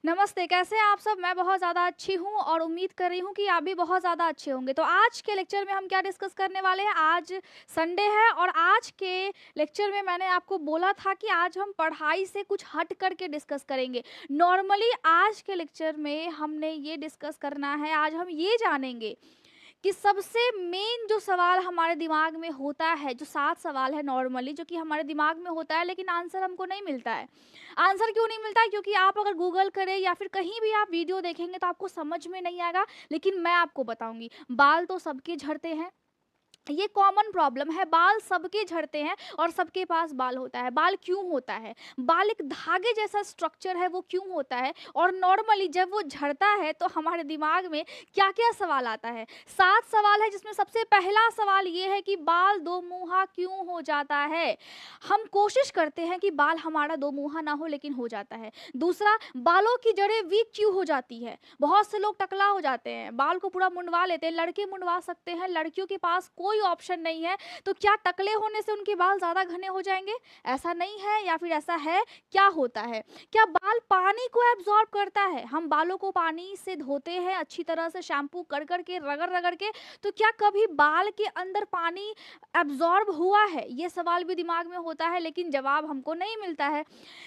नमस्ते, कैसे हैं आप सब? मैं बहुत ज़्यादा अच्छी हूँ और उम्मीद कर रही हूँ कि आप भी बहुत ज़्यादा अच्छे होंगे। तो आज के लेक्चर में हम क्या डिस्कस करने वाले हैं? आज संडे है और आज के लेक्चर में मैंने आपको बोला था कि आज हम पढ़ाई से कुछ हट करके डिस्कस करेंगे। नॉर्मली आज के लेक्चर में हमने ये डिस्कस करना है, आज हम ये जानेंगे कि सबसे मेन जो सवाल हमारे दिमाग में होता है, जो 7 सवाल है नॉर्मली जो कि हमारे दिमाग में होता है लेकिन आंसर हमको नहीं मिलता है। आंसर क्यों नहीं मिलता है? क्योंकि आप अगर गूगल करें या फिर कहीं भी आप वीडियो देखेंगे तो आपको समझ में नहीं आएगा, लेकिन मैं आपको बताऊँगी। बाल तो सबके झड़ते हैं, ये कॉमन प्रॉब्लम है, बाल सबके झड़ते हैं और सबके पास बाल होता है। बाल क्यों होता है? बाल एक धागे जैसा स्ट्रक्चर है, वो क्यों होता है? और नॉर्मली जब वो झड़ता है तो हमारे दिमाग में क्या-क्या सवाल आता है? 7 सवाल है जिसमें सबसे पहला सवाल ये है कि बाल दोमुहा क्यों हो जाता है? हम कोशिश करते हैं कि बाल हमारा दोमुहा ना हो लेकिन हो जाता है। दूसरा, बालों की जड़ें वीक क्यों हो जाती है? बहुत से लोग टकला हो जाते हैं, बाल को पूरा मुंडवा लेते हैं, लड़के मुंडवा सकते हैं, लड़कियों के पास कोई ऑप्शन नहीं है। तो क्या टकले होने से उनके बाल ज़्यादा घने हो जाएँगे? ऐसा नहीं है, या फिर ऐसा है? क्या होता है? क्या बाल पानी को एब्ज़ॉर्ब करता है? हम बालों को पानी से धोते हैं अच्छी तरह से शैम्पू कर के, रगड़-रगड़ के, तो क्या कभी बाल के अंदर पानी एब्ज़ॉर्ब हुआ है? ये सवाल भी दिमाग में होता है लेकिन जवाब हमको नहीं मिलता है।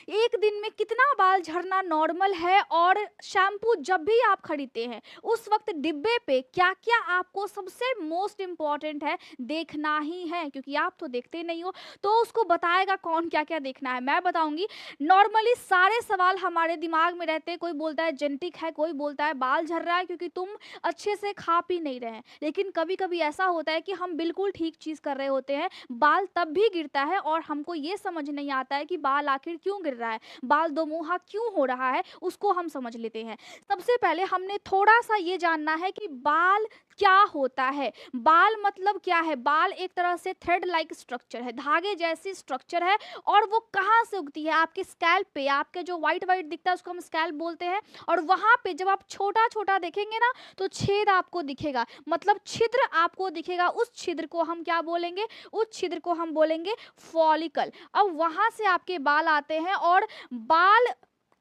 एक दिन में कितना बाल झड़ना नॉर्मल है? और शैम्पू जब भी आप खरीदते हैं उस वक्त डिब्बे पे क्या-क्या आपको सबसे मोस्ट इम्पॉर्टेंट है देखना ही है, क्योंकि आप तो देखते नहीं हो, तो उसको बताएगा कौन क्या-क्या देखना है? मैं बताऊँगी। नॉर्मली सारे सवाल हमारे दिमाग में रहते हैं, कोई बोलता है जेनेटिक है, कोई बोलता है बाल झड़ रहा है क्योंकि तुम अच्छे से खा पी नहीं रहे हैं। लेकिन कभी-कभी ऐसा होता है कि हम बिल्कुल ठीक चीज़ कर रहे होते हैं, बाल तब भी गिरता है और हमको ये समझ नहीं आता है कि बाल आखिर क्यों गिर रहा है, बाल दोमुहा क्यों हो रहा है, उसको हम समझ लेते हैं। सबसे पहले हमने थोड़ा-सा ये जानना है कि बाल क्या होता है? बाल मतलब क्या है? बाल एक तरह से थ्रेड लाइक स्ट्रक्चर है, धागे जैसी स्ट्रक्चर है। और वो कहाँ से उगती है? आपके स्कैल्प पे, आपके जो व्हाइट-व्हाइट दिखता है उसको हम स्कैल्प बोलते हैं। और वहाँ पे जब आप छोटा-छोटा देखेंगे ना तो छेद आपको दिखेगा, मतलब छिद्र आपको दिखेगा। उस छिद्र को हम क्या बोलेंगे? उस छिद्र को हम बोलेंगे फॉलिकल। अब वहाँ से आपके बाल आते हैं। और बाल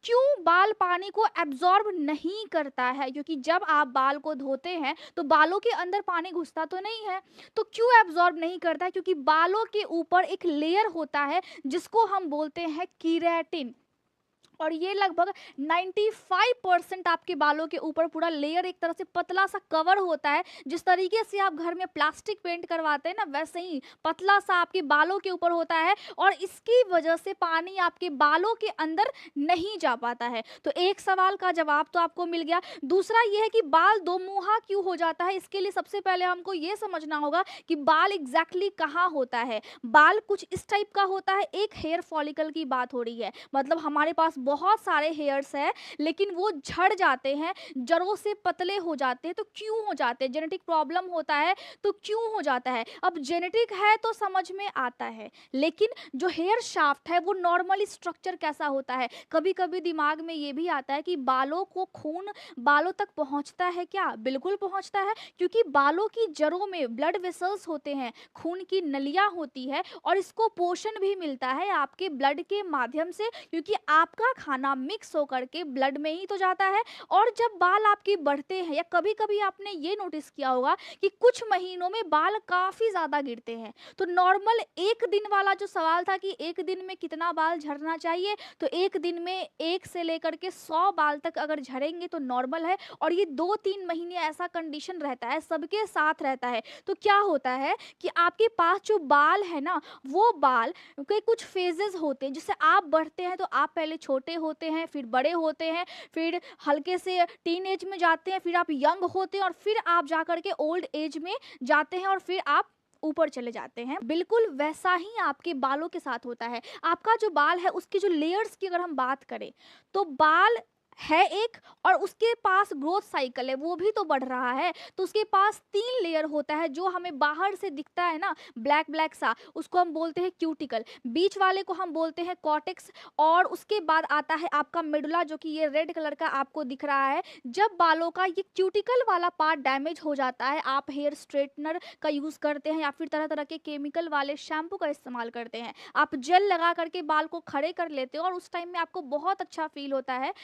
क्यों बाल पानी को एब्जॉर्ब नहीं करता है? क्योंकि जब आप बाल को धोते हैं तो बालों के अंदर पानी घुसता तो नहीं है, तो क्यों एब्जॉर्ब नहीं करता है? क्योंकि बालों के ऊपर एक लेयर होता है जिसको हम बोलते हैं कीरेटिन। और ये लगभग 95% आपके बालों के ऊपर पूरा लेयर एक तरह से पतला सा कवर होता है। जिस तरीके से आप घर में प्लास्टिक पेंट करवाते हैं ना, वैसे ही पतला सा आपके बालों के ऊपर होता है और इसकी वजह से पानी आपके बालों के अंदर नहीं जा पाता है। तो एक सवाल का जवाब तो आपको मिल गया। दूसरा ये है कि बाल दोमुहा क्यों हो जाता है? इसके लिए सबसे पहले हमको ये समझना होगा कि बाल एग्जैक्टली कहाँ होता है। बाल कुछ इस टाइप का होता है, एक हेयर फॉलिकल की बात हो रही है, मतलब हमारे पास बहुत सारे हेयर्स हैं लेकिन वो झड़ जाते हैं, जड़ों से पतले हो जाते हैं। तो क्यों हो जाते हैं? जेनेटिक प्रॉब्लम होता है तो क्यों हो जाता है? अब जेनेटिक है तो समझ में आता है, लेकिन जो हेयर शाफ्ट है वो नॉर्मली स्ट्रक्चर कैसा होता है? कभी कभी दिमाग में ये भी आता है कि बालों को खून बालों तक पहुंचता है क्या? बिल्कुल पहुंचता है, क्योंकि बालों की जड़ों में ब्लड वेसल्स होते हैं, खून की नलियां होती है और इसको पोषण भी मिलता है आपके ब्लड के माध्यम से, क्योंकि आपका खाना मिक्स होकर के ब्लड में ही तो जाता है। और जब बाल आपके बढ़ते हैं, या कभी कभी आपने ये नोटिस किया होगा कि कुछ महीनों में बाल काफी ज्यादा गिरते हैं। तो नॉर्मल एक दिन वाला जो सवाल था कि एक दिन में कितना बाल झड़ना चाहिए, तो एक दिन में 1 से लेकर के 100 बाल तक अगर झड़ेंगे तो नॉर्मल है। और ये 2-3 महीने ऐसा कंडीशन रहता है, सबके साथ रहता है। तो क्या होता है कि आपके पास जो बाल है ना, वो बाल के कुछ फेजेस होते हैं। जैसे आप बढ़ते हैं तो आप पहले छोटे होते हैं, फिर बड़े होते हैं, फिर हल्के से टीन एज में जाते हैं, फिर आप यंग होते हैं और फिर आप जाकर के ओल्ड एज में जाते हैं और फिर आप ऊपर चले जाते हैं। बिल्कुल वैसा ही आपके बालों के साथ होता है। आपका जो बाल है उसकी जो लेयर्स की अगर हम बात करें तो बाल है एक, और उसके पास ग्रोथ साइकिल है, वो भी तो बढ़ रहा है। तो उसके पास 3 लेयर होता है जो हमें बाहर से दिखता है ना, ब्लैक ब्लैक सा, उसको हम बोलते हैं क्यूटिकल। बीच वाले को हम बोलते हैं कॉर्टेक्स। और उसके बाद आता है आपका मेडुला, जो कि ये रेड कलर का आपको दिख रहा है। जब बालों का ये क्यूटिकल वाला पार्ट डैमेज हो जाता है, आप हेयर स्ट्रेटनर का यूज़ करते हैं या फिर तरह तरह के केमिकल वाले शैम्पू का इस्तेमाल करते हैं, आप जेल लगा करके बाल को खड़े कर लेते हो और उस टाइम में आपको बहुत अच्छा फील होता है,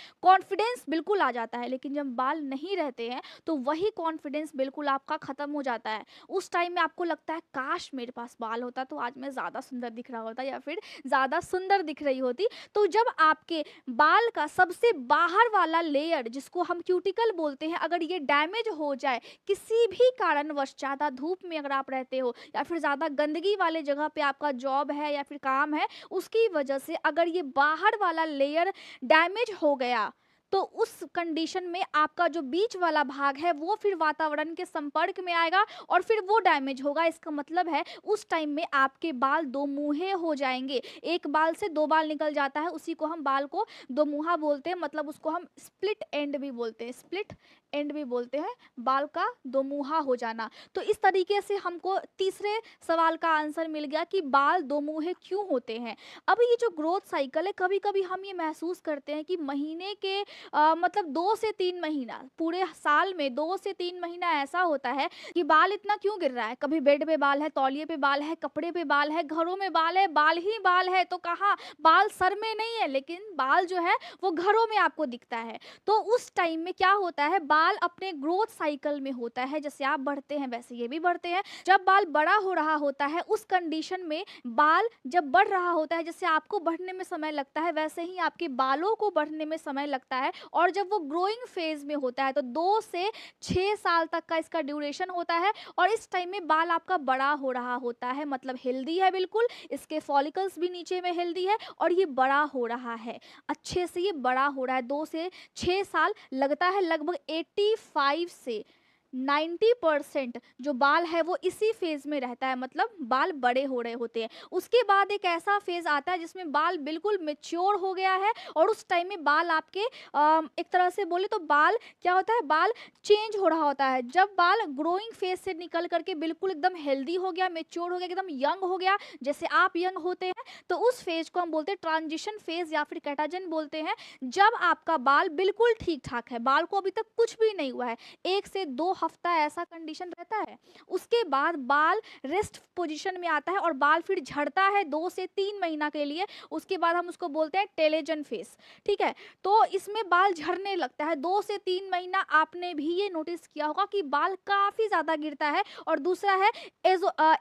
कॉन्फिडेंस बिल्कुल आ जाता है। लेकिन जब बाल नहीं रहते हैं तो वही कॉन्फिडेंस बिल्कुल आपका ख़त्म हो जाता है। उस टाइम में आपको लगता है काश मेरे पास बाल होता तो आज मैं ज़्यादा सुंदर दिख रहा होता या फिर ज़्यादा सुंदर दिख रही होती। तो जब आपके बाल का सबसे बाहर वाला लेयर, जिसको हम क्यूटिकल बोलते हैं, अगर ये डैमेज हो जाए किसी भी कारणवश, ज़्यादा धूप में अगर आप रहते हो या फिर ज़्यादा गंदगी वाले जगह पे आपका जॉब है या फिर काम है, उसकी वजह से अगर ये बाहर वाला लेयर डैमेज हो गया, तो उस कंडीशन में आपका जो बीच वाला भाग है वो फिर वातावरण के संपर्क में आएगा और फिर वो डैमेज होगा। इसका मतलब है उस टाइम में आपके बाल दो मुंहे हो जाएंगे। एक बाल से दो बाल निकल जाता है, उसी को हम बाल को दो मुंहा बोलते हैं, मतलब उसको हम स्प्लिट एंड भी बोलते हैं, स्प्लिट एंड भी बोलते हैं, बाल का दो मुंहा हो जाना। तो इस तरीके से हमको तीसरे सवाल का आंसर मिल गया कि बाल दो मुंहे क्यों होते हैं। अब ये जो ग्रोथ साइकिल है, कभी कभी हम ये महसूस करते हैं कि महीने के मतलब 2 से 3 महीना, पूरे साल में 2 से 3 महीना ऐसा होता है कि बाल इतना क्यों गिर रहा है। कभी बेड पे बाल है, तौलिए पे बाल है, कपड़े पे बाल है, घरों में बाल है, बाल ही बाल है। तो कहाँ, बाल सर में नहीं है, लेकिन बाल जो है वो घरों में आपको दिखता है। तो उस टाइम में क्या होता है, बाल अपने ग्रोथ साइकिल में होता है, जैसे आप बढ़ते हैं वैसे ये भी बढ़ते हैं। जब बाल बड़ा हो रहा होता है उस कंडीशन में, बाल जब बढ़ रहा होता है, जैसे आपको बढ़ने में समय लगता है वैसे ही आपके बालों को बढ़ने में समय लगता है। और जब वो ग्रोइंग फेज में होता है तो 2 से 6 साल तक का इसका ड्यूरेशन होता है। और इस टाइम में बाल आपका बड़ा हो रहा होता है, मतलब हेल्दी है बिल्कुल, इसके फॉलिकल्स भी नीचे में हेल्दी है और ये बड़ा हो रहा है, अच्छे से ये बड़ा हो रहा है। 2 से 6 साल लगता है। लगभग 85 से 90% जो बाल है वो इसी फेज में रहता है, मतलब बाल बड़े हो रहे होते हैं। उसके बाद एक ऐसा फेज आता है जिसमें बाल बिल्कुल मेच्योर हो गया है और उस टाइम में बाल आपके एक तरह से बोले तो बाल क्या होता है, बाल चेंज हो रहा होता है। जब बाल ग्रोइंग फेज से निकल करके बिल्कुल एकदम हेल्दी हो गया, मेच्योर हो गया, एकदम यंग हो गया, जैसे आप यंग होते हैं, तो उस फेज को हम बोलते हैं ट्रांजिशन फेज या फिर कैटाजन बोलते हैं। जब आपका बाल बिल्कुल ठीक ठाक है, बाल को अभी तक कुछ भी नहीं हुआ है, 1 से 2 हफ्ता ऐसा कंडीशन रहता है, उसके बाद बाल रेस्ट पोजीशन में आता है और बाल फिर झड़ता है 2 से 3 महीना के लिए। उसके बाद हम उसको बोलते हैं टेलेजन फेस, ठीक है। तो इसमें बाल झड़ने लगता है 2 से 3 महीना। आपने भी ये नोटिस किया होगा कि बाल काफी ज्यादा गिरता है। और दूसरा है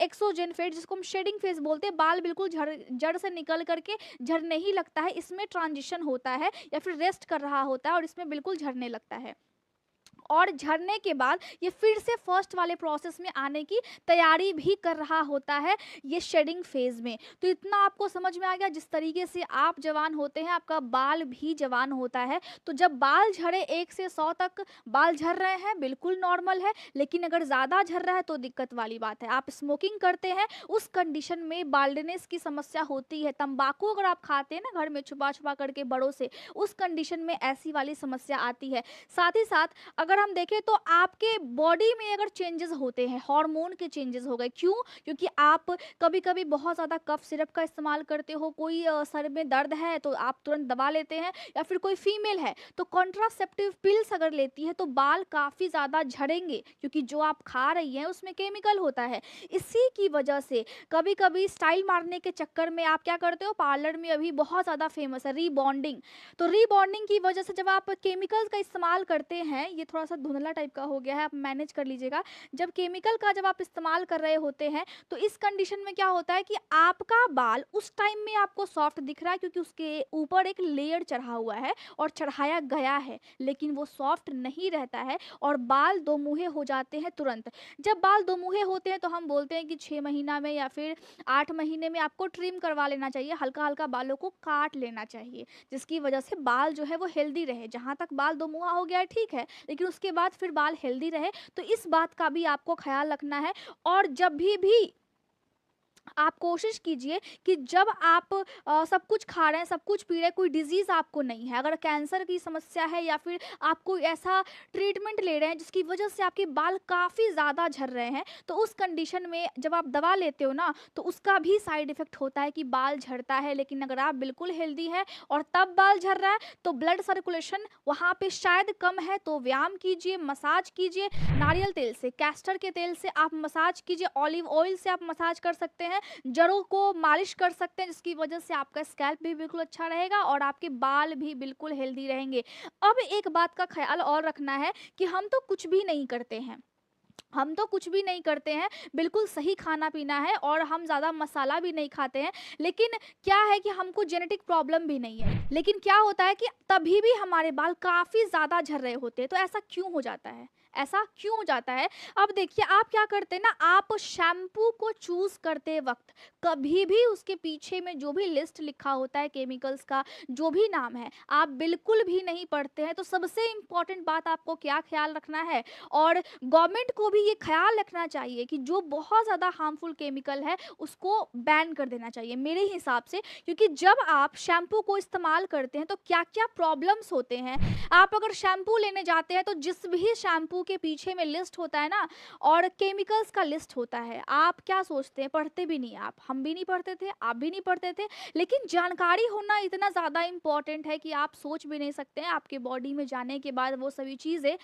एक्सोजन फेज, जिसको हम शेडिंग फेज बोलते हैं, बाल बिल्कुल जड़ से निकल करके झड़ने ही लगता है। इसमें ट्रांजिशन होता है या फिर रेस्ट कर रहा होता है और इसमें बिल्कुल झड़ने लगता है। और झड़ने के बाद ये फिर से फर्स्ट वाले प्रोसेस में आने की तैयारी भी कर रहा होता है, ये शेडिंग फेज में। तो इतना आपको समझ में आ गया, जिस तरीके से आप जवान होते हैं आपका बाल भी जवान होता है। तो जब बाल झड़े 1 से 100 तक बाल झड़ रहे हैं बिल्कुल नॉर्मल है, लेकिन अगर ज़्यादा झड़ रहा है तो दिक्कत वाली बात है। आप स्मोकिंग करते हैं उस कंडीशन में बाल्डनेस की समस्या होती है। तंबाकू अगर आप खाते हैं ना घर में छुपा छुपा करके बड़ों से, उस कंडीशन में ऐसी वाली समस्या आती है। साथ ही साथ अगर हम देखें तो आपके बॉडी में अगर चेंजेस होते हैं, हार्मोन के चेंजेस हो गए, क्यों? क्योंकि आप कभी कभी बहुत ज़्यादा कफ सिरप का इस्तेमाल करते हो, कोई सर में दर्द है तो आप तुरंत दवा लेते हैं, या फिर कोई फीमेल है तो कॉन्ट्रासेप्टिव पिल्स अगर लेती है तो बाल काफ़ी ज़्यादा झड़ेंगे, क्योंकि जो आप खा रही हैं उसमें केमिकल होता है। इसी की वजह से कभी कभी स्टाइल मारने के चक्कर में आप क्या करते हो, पार्लर में अभी बहुत ज़्यादा फेमस है रीबॉन्डिंग। तो रीबॉन्डिंग की वजह से जब आप केमिकल्स का इस्तेमाल करते हैं, ये थोड़ा सा धुंधला टाइप का हो गया है, आप मैनेज कर लीजिएगा। जब केमिकल का जब आप इस्तेमाल कर रहे होते हैं तो इस कंडीशन में क्या होता है कि आपका बाल उस टाइम में आपको सॉफ्ट दिख रहा है, क्योंकि उसके ऊपर एक लेयर चढ़ा हुआ है और चढ़ाया गया है, लेकिन वो सॉफ्ट नहीं रहता है और बाल दो मुहे हो जाते हैं तुरंत। जब बाल दो मुहे होते हैं तो हम बोलते हैं कि 6 महीना में या फिर 8 महीने में आपको ट्रिम करवा लेना चाहिए, हल्का हल्का बालों को काट लेना चाहिए, जिसकी वजह से बाल जो है वो हेल्दी रहे। जहाँ तक बाल दो मुहा हो गया है ठीक है, लेकिन उसके बाद फिर बाल हेल्दी रहे, तो इस बात का भी आपको ख्याल रखना है। और जब भी आप कोशिश कीजिए कि जब आप सब कुछ खा रहे हैं, सब कुछ पी रहे हैं, कोई डिजीज़ आपको नहीं है, अगर कैंसर की समस्या है या फिर आप कोई ऐसा ट्रीटमेंट ले रहे हैं जिसकी वजह से आपके बाल काफ़ी ज़्यादा झड़ रहे हैं, तो उस कंडीशन में जब आप दवा लेते हो ना तो उसका भी साइड इफ़ेक्ट होता है कि बाल झड़ता है। लेकिन अगर आप बिल्कुल हेल्दी है और तब बाल झड़ रहा है तो ब्लड सर्कुलेशन वहाँ पे शायद कम है, तो व्यायाम कीजिए, मसाज कीजिए, नारियल तेल से, कैस्टर के तेल से आप मसाज कीजिए, ऑलिव ऑयल से आप मसाज कर सकते हैं। हैं, जड़ों को मालिश कर सकते हैं, जिसकी वजह से आपका स्कैल्प भी बिल्कुल अच्छा रहेगा और आपके बाल भी बिल्कुल हेल्दी रहेंगे। अब एक बात का ख्याल और रखना है कि हम तो कुछ भी नहीं करते हैं, हम तो कुछ भी नहीं करते हैं, बिल्कुल सही खाना-पीना है और हम ज़्यादा मसाला भी नहीं खाते हैं। लेकिन क्या है कि हमको जेनेटिक प्रॉब्लम भी नहीं है। लेकिन क्या होता है कि तभी भी हमारे बाल काफ़ी ज़्यादा झड़ रहे होते हैं। तो ऐसा क्यों हो जाता है? ऐसा क्यों हो जाता है? अब देखिए, आप क्या करते हैं ना, आप शैम्पू को चूज़ करते वक़्त कभी भी उसके पीछे में जो भी लिस्ट लिखा होता है केमिकल्स का, जो भी नाम है, आप बिल्कुल भी नहीं पढ़ते हैं। तो सबसे इम्पोर्टेंट बात आपको क्या ख़्याल रखना है, और गवर्नमेंट को भी ये ख्याल रखना चाहिए कि जो बहुत ज़्यादा हार्मफुल केमिकल है उसको बैन कर देना चाहिए मेरे हिसाब से। क्योंकि जब आप शैम्पू को इस्तेमाल करते हैं तो क्या-क्या प्रॉब्लम्स होते हैं। आप अगर शैम्पू लेने जाते हैं तो जिस भी शैम्पू के पीछे में लिस्ट होता है ना, और केमिकल्स का लिस्ट होता है, आप क्या सोचते हैं? पढ़ते भी नहीं आप, हम भी नहीं पढ़ते थे, आप भी नहीं पढ़ते थे। लेकिन जानकारी होना इतना ज़्यादा इम्पोर्टेंट है कि आप सोच भी नहीं सकते हैं आपके बॉडी में जाने के बाद वो सभी चीज़ें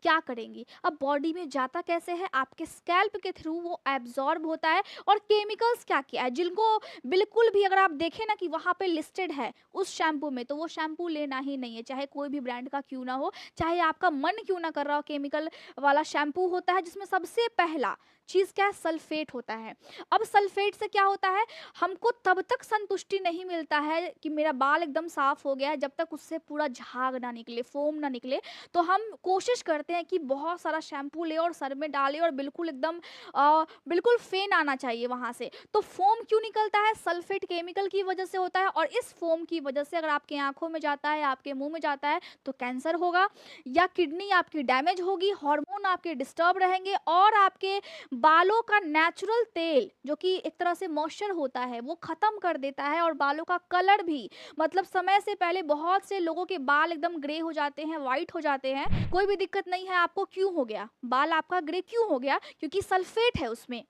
क्या करेंगी। अब बॉडी में जाता कैसे है? आपके स्कैल्प के थ्रू वो एब्जॉर्ब होता है। और केमिकल्स क्या-क्या है जिनको बिल्कुल भी अगर आप देखें ना कि वहाँ पे लिस्टेड है उस शैम्पू में, तो वो शैम्पू लेना ही नहीं है, चाहे कोई भी ब्रांड का क्यों ना हो, चाहे आपका मन क्यों ना कर रहा हो। केमिकल वाला शैम्पू होता है जिसमें सबसे पहला चीज़ क्या है? सल्फेट होता है। अब सल्फेट से क्या होता है, हमको तब तक संतुष्टि नहीं मिलता है कि मेरा बाल एकदम साफ हो गया है, जब तक उससे पूरा झाग ना निकले, फोम ना निकले। तो हम कोशिश करते हैं कि बहुत सारा शैम्पू लें और सर में डालें और बिल्कुल एकदम बिल्कुल फेन आना चाहिए वहाँ से। तो फोम क्यों निकलता है? सल्फेट केमिकल की वजह से होता है। और इस फोम की वजह से अगर आपकी आँखों में जाता है, आपके मुँह में जाता है, तो कैंसर होगा, या किडनी आपकी डैमेज होगी, हार्मोन आपके डिस्टर्ब रहेंगे, और आपके बालों का नेचुरल तेल जो कि एक तरह से मॉइस्चर होता है वो ख़त्म कर देता है। और बालों का कलर भी, मतलब समय से पहले बहुत से लोगों के बाल एकदम ग्रे हो जाते हैं, वाइट हो जाते हैं। कोई भी दिक्कत नहीं है आपको, क्यों हो गया बाल आपका ग्रे, क्यों हो गया? क्योंकि सल्फेट है उसमें।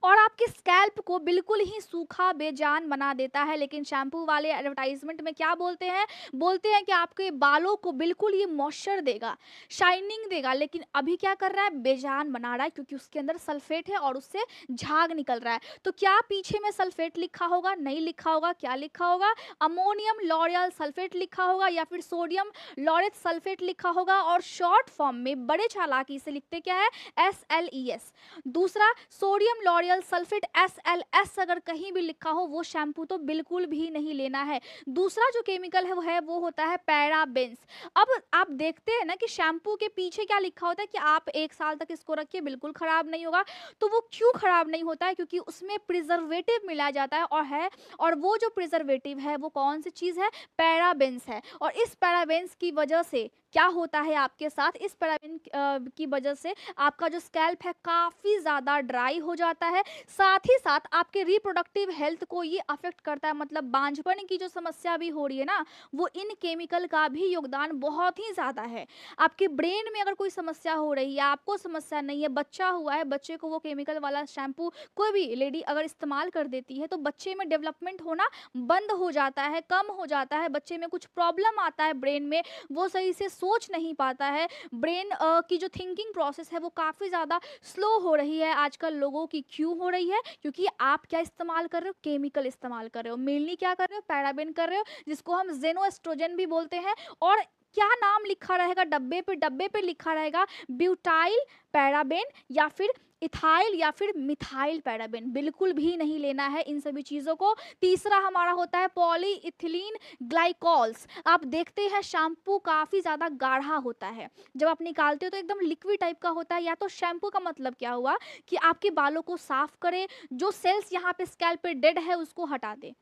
और आपके स्कैल्प को बिल्कुल ही सूखा बेजान बना देता है। लेकिन शैम्पू वाले एडवर्टाइजमेंट में क्या बोलते हैं? बोलते हैं कि आपके बालों को बिल्कुल ये मॉइस्चर देगा, शाइनिंग देगा। लेकिन अभी क्या कर रहा है? बेजान बना रहा है, क्योंकि उसके अंदर सल्फेट है और उससे झाग निकल रहा है। तो क्या पीछे में सल्फेट लिखा होगा? नहीं लिखा होगा। क्या लिखा होगा? अमोनियम लॉरियल सल्फेट लिखा होगा, या फिर सोडियम लॉरेट सल्फेट लिखा होगा। और शॉर्ट फॉर्म में बड़े चालाकी से लिखते क्या है? SLES। दूसरा, सोडियम लॉरियल सल्फेट SLS अगर कहीं भी लिखा हो, वो शैम्पू तो बिल्कुल भी नहीं लेना है। दूसरा जो केमिकल है वो होता है पैराबेन्स। अब आप देखते हैं ना कि शैम्पू के पीछे क्या लिखा होता है कि आप 1 साल तक इसको रखिए, बिल्कुल खराब नहीं होगा। तो वो क्यों खराब नहीं होता है? क्योंकि उसमें प्रिजर्वेटिव मिलाया जाता है, और वो जो प्रिजर्वेटिव है वो कौन सी चीज़ है? पैराबेन्स है। और इस पैराबेन्स की वजह से क्या होता है आपके साथ? इस पैराबेन की वजह से आपका जो स्कैल्प है काफ़ी ज़्यादा ड्राई हो जाता है। साथ ही साथ आपके रिप्रोडक्टिव हेल्थ को ये अफ़ेक्ट करता है, मतलब बांझपन की जो समस्या भी हो रही है ना, वो इन केमिकल का भी योगदान बहुत ही ज़्यादा है। आपके ब्रेन में अगर कोई समस्या हो रही है, आपको समस्या नहीं है, बच्चा हुआ है, बच्चे को वो केमिकल वाला शैम्पू कोई भी लेडी अगर इस्तेमाल कर देती है, तो बच्चे में डेवलपमेंट होना बंद हो जाता है, कम हो जाता है, बच्चे में कुछ प्रॉब्लम आता है ब्रेन में, वो सही से सोच नहीं पाता है। ब्रेन की जो थिंकिंग प्रोसेस है वो काफ़ी ज़्यादा स्लो हो रही है आजकल लोगों की। क्यों हो रही है? क्योंकि आप क्या इस्तेमाल कर रहे हो? केमिकल इस्तेमाल कर रहे हो। मेनली क्या कर रहे हो? पैराबेन कर रहे हो, जिसको हम ज़ेनोएस्ट्रोजन भी बोलते हैं। और क्या नाम लिखा रहेगा डब्बे पे? डब्बे पे लिखा रहेगा ब्यूटाइल पैराबेन, या फिर इथाइल, या फिर मिथाइल पैराबेन। बिल्कुल भी नहीं लेना है इन सभी चीज़ों को। तीसरा हमारा होता है पॉलीइथिलीन ग्लाइकॉल्स। आप देखते हैं शैम्पू काफ़ी ज़्यादा गाढ़ा होता है, जब आप निकालते हो तो एकदम लिक्विड टाइप का होता है। या तो शैम्पू का मतलब क्या हुआ कि आपके बालों को साफ करे, जो सेल्स यहाँ पे स्कैल्प पे डेड है उसको हटा दे।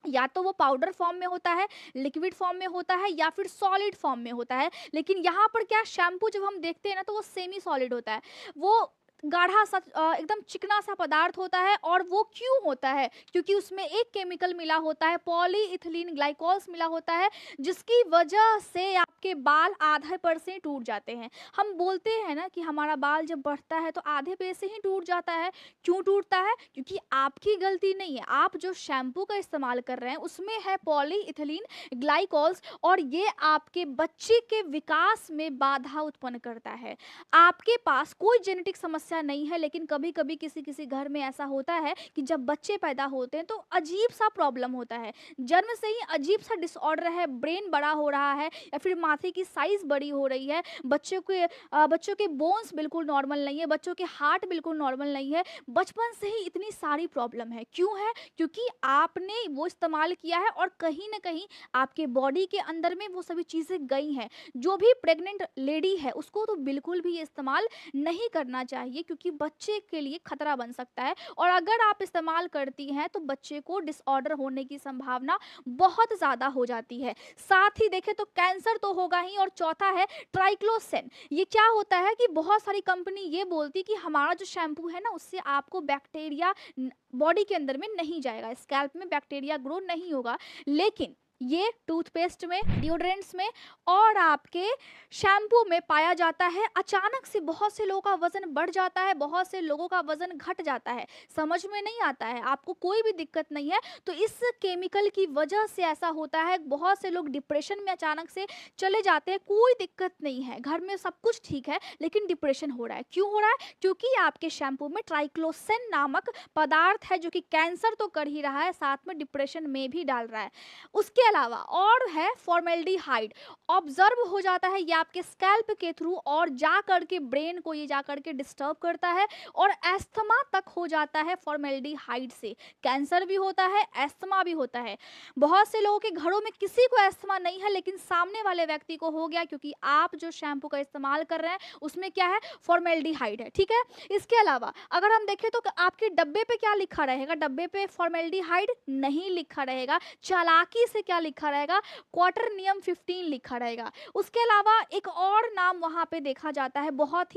या तो वो पाउडर फॉर्म में होता है, लिक्विड फॉर्म में होता है, या फिर सॉलिड फॉर्म में होता है। लेकिन यहाँ पर क्या, शैम्पू जब हम देखते हैं ना, तो वो सेमी सॉलिड होता है। वो गाढ़ा सा एकदम चिकना सा पदार्थ होता है। और वो क्यों होता है? क्योंकि उसमें एक केमिकल मिला होता है, पॉलीइथिलीन ग्लाइकॉल्स मिला होता है, जिसकी वजह से आपके बाल आधे पर से टूट जाते हैं। हम बोलते हैं ना कि हमारा बाल जब बढ़ता है तो आधे पे से ही टूट जाता है। क्यों टूटता है? क्योंकि आपकी गलती नहीं है। आप जो शैम्पू का इस्तेमाल कर रहे हैं उसमें है पॉलीइथिलीन ग्लाइकॉल्स, और ये आपके बच्चे के विकास में बाधा उत्पन्न करता है। आपके पास कोई जेनेटिक समस्या ऐसा नहीं है, लेकिन कभी-कभी किसी-किसी घर में ऐसा होता है कि जब बच्चे पैदा होते हैं तो अजीब-सा प्रॉब्लम होता है। जन्म से ही अजीब-सा डिसऑर्डर है, ब्रेन बड़ा हो रहा है या फिर माथे की साइज़ बड़ी हो रही है, बच्चों के बोन्स बिल्कुल नॉर्मल नहीं है, बच्चों के हार्ट बिल्कुल नॉर्मल नहीं है। बचपन से ही इतनी सारी प्रॉब्लम है। क्यों है? क्योंकि आपने वो इस्तेमाल किया है और कहीं न कहीं आपके बॉडी के अंदर में वो सभी चीज़ें गई हैं। जो भी प्रेग्नेंट लेडी है उसको तो बिल्कुल भी ये इस्तेमाल नहीं करना चाहिए, क्योंकि बच्चे के लिए खतरा बन सकता है और अगर आप इस्तेमाल करती हैं तो बच्चे को डिसऑर्डर होने की संभावना बहुत ज़्यादा हो जाती है। साथ ही देखें तो कैंसर तो होगा ही, और चौथा है ट्राइक्लोसेन। ये क्या होता है कि बहुत सारी कंपनी ये बोलती कि हमारा जो शैम्पू है ना उससे आपको बैक्टीरिया बॉडी के अंदर में नहीं जाएगा, स्कैल्प में बैक्टीरिया ग्रो नहीं होगा, लेकिन ये टूथपेस्ट में, डिओड्रेंट्स में और आपके शैम्पू में पाया जाता है। अचानक से बहुत से लोगों का वज़न बढ़ जाता है, बहुत से लोगों का वज़न घट जाता है, समझ में नहीं आता है, आपको कोई भी दिक्कत नहीं है, तो इस केमिकल की वजह से ऐसा होता है। बहुत से लोग डिप्रेशन में अचानक से चले जाते हैं, कोई दिक्कत नहीं है, घर में सब कुछ ठीक है, लेकिन डिप्रेशन हो रहा है। क्यों हो रहा है? क्योंकि आपके शैम्पू में ट्राइक्लोसेन नामक पदार्थ है जो कि कैंसर तो कर ही रहा है, साथ में डिप्रेशन में भी डाल रहा है। उसके अलावा और है फॉर्मेल्डिहाइड। ऑब्जर्व हो जाता है ये आपके स्कैल्प के थ्रू और जा करके ब्रेन को ये जा करके डिस्टर्ब करता है और एस्थमा तक हो जाता है फॉर्मेल्डिहाइड से। कैंसर भी होता है, एस्थमा भी होता है। बहुत से लोगों के घरों में किसी को एस्थमा नहीं है, लेकिन सामने वाले व्यक्ति को हो गया, क्योंकि आप जो शैम्पू का इस्तेमाल कर रहे हैं उसमें क्या है? फॉर्मेल्डिहाइड है। ठीक है, इसके अलावा अगर हम देखें तो आपके डब्बे पे क्या लिखा रहेगा? डब्बे पे फॉर्मेल्डिहाइड नहीं लिखा रहेगा, चालाकी से क्या लिखा रहेगा? क्वाटरनियम 15 लिखा रहेगा। उसके अलावा एक और नाम वहाँ पे देखा जाता है, बहुत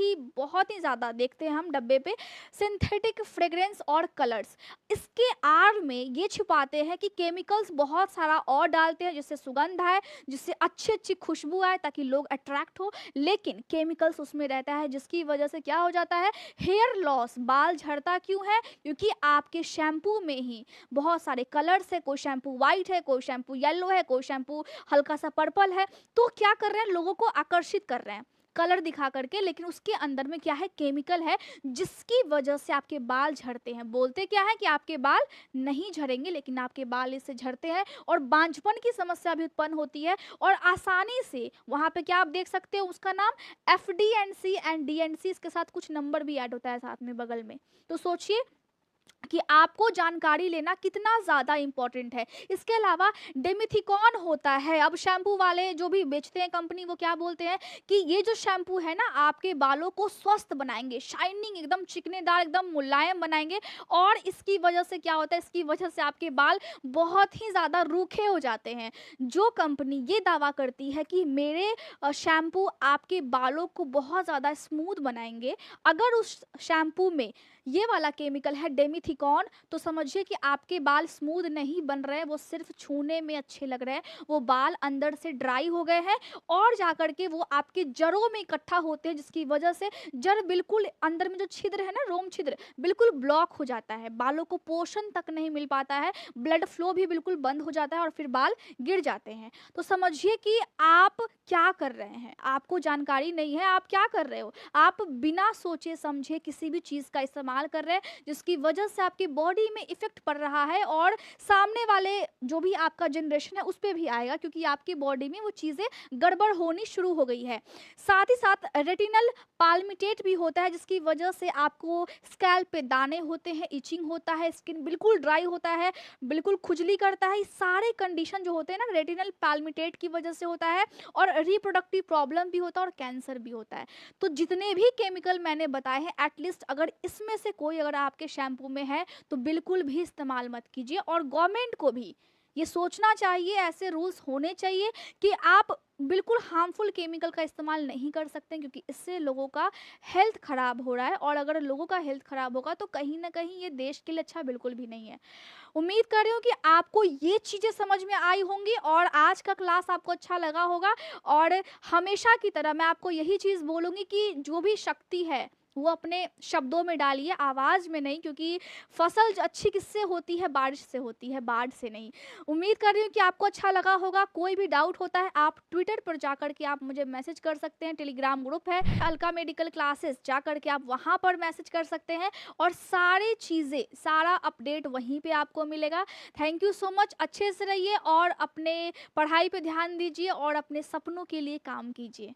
ही ज़्यादा देखते हैं हम डब्बे पे, सिंथेटिक फ्रेग्रेंस और कलर्स। इसके आड़ में ये छुपाते हैं कि केमिकल्स बहुत सारा और डालते हैं जिससे सुगंध आए, जिससे अच्छी खुशबू आए, ताकि लोग अट्रैक्ट हो, लेकिन केमिकल्स उसमें रहता है जिसकी वजह से क्या हो जाता है? Hair loss. बाल झड़ता क्यों है? क्योंकि आपके शैम्पू में ही बहुत सारे कलर्स है, कोई शैम्पू वाइट है, कोई शैम्पू येलो है, कोई शैम्पू हल्का सा पर्पल है। तो क्या कर रहे हैं? लोगों को आकर्षित कर रहे हैं कलर दिखा करके, लेकिन उसके अंदर में क्या है? केमिकल है, जिसकी वजह से आपके बाल झड़ते हैं। बोलते क्या है कि आपके बाल नहीं झड़ेंगे, लेकिन आपके बाल इससे झड़ते हैं और बांझपन की समस्या भी उत्पन्न होती है। और आसानी से वहां पे क्या आप देख सकते हो, उसका नाम FD&C एंड DNC, इसके साथ कुछ नंबर भी ऐड होता है साथ में बगल में। तो सोचिए कि आपको जानकारी लेना कितना ज़्यादा इम्पोर्टेंट है। इसके अलावा डेमिथिकॉन होता है। अब शैम्पू वाले जो भी बेचते हैं कंपनी, वो क्या बोलते हैं कि ये जो शैम्पू है ना आपके बालों को स्वस्थ बनाएंगे, शाइनिंग, एकदम चिकनेदार, एकदम मुलायम बनाएंगे। और इसकी वजह से क्या होता है? इसकी वजह से आपके बाल बहुत ही ज़्यादा रूखे हो जाते हैं। जो कंपनी ये दावा करती है कि मेरे शैम्पू आपके बालों को बहुत ज़्यादा स्मूथ बनाएंगे, अगर उस शैम्पू में ये वाला केमिकल है डेमिथिकॉन, तो समझिए कि आपके बाल स्मूथ नहीं बन रहे हैं, वो सिर्फ छूने में अच्छे लग रहे हैं, वो बाल अंदर से ड्राई हो गए हैं और जाकर के वो आपके जड़ों में इकट्ठा होते हैं, जिसकी वजह से जड़ बिल्कुल अंदर में जो छिद्र है ना, रोम छिद्र, बिल्कुल ब्लॉक हो जाता है, बालों को पोषण तक नहीं मिल पाता है, ब्लड फ्लो भी बिल्कुल बंद हो जाता है और फिर बाल गिर जाते हैं। तो समझिए कि आप क्या कर रहे हैं, आपको जानकारी नहीं है, आप क्या कर रहे हो? आप बिना सोचे समझे किसी भी चीज़ का इस्तेमाल कर रहे हैं, जिसकी वजह से आपकी बॉडी में इफेक्ट पड़ रहा है और सामने वाले जो भी आपका जनरेशन है उस पे भी आएगा, क्योंकि आपकी बॉडी में वो चीज़ें गड़बड़ होनी शुरू हो गई है। साथ ही साथ रेटिनल पाल्मिटेट भी होता है, जिसकी वजह से आपको स्कैल्प पे दाने होते हैं, इचिंग होता है, स्किन बिल्कुल ड्राई होता है, बिल्कुल खुजली करता है। सारे कंडीशन जो होते हैं ना रेटिनल पाल्मिटेट की वजह से होता है, और रिप्रोडक्टिव प्रॉब्लम भी होता है और कैंसर भी होता है। तो जितने भी केमिकल मैंने बताए हैं, एटलीस्ट अगर इसमें से कोई अगर आपके शैम्पू में है तो बिल्कुल भी इस्तेमाल मत कीजिए। और गवर्नमेंट को भी ये सोचना चाहिए, ऐसे रूल्स होने चाहिए कि आप बिल्कुल हार्मफुल केमिकल का इस्तेमाल नहीं कर सकते, क्योंकि इससे लोगों का हेल्थ खराब हो रहा है, और अगर लोगों का हेल्थ खराब होगा तो कहीं ना कहीं ये देश के लिए अच्छा बिल्कुल भी नहीं है। उम्मीद कर रही हूँ कि आपको ये चीज़ें समझ में आई होंगी और आज का क्लास आपको अच्छा लगा होगा। और हमेशा की तरह मैं आपको यही चीज़ बोलूँगी कि जो भी शक्ति है वो अपने शब्दों में डालिए, आवाज़ में नहीं, क्योंकि फसल अच्छी किससे होती है? बारिश से होती है, बाढ़ से नहीं। उम्मीद कर रही हूँ कि आपको अच्छा लगा होगा। कोई भी डाउट होता है आप ट्विटर पर जाकर के आप मुझे मैसेज कर सकते हैं, टेलीग्राम ग्रुप है अलका मेडिकल क्लासेस, जाकर के आप वहाँ पर मैसेज कर सकते हैं और सारी चीज़ें, सारा अपडेट वहीं पे आपको मिलेगा। थैंक यू सो मच, अच्छे से रहिए और अपने पढ़ाई पे ध्यान दीजिए और अपने सपनों के लिए काम कीजिए।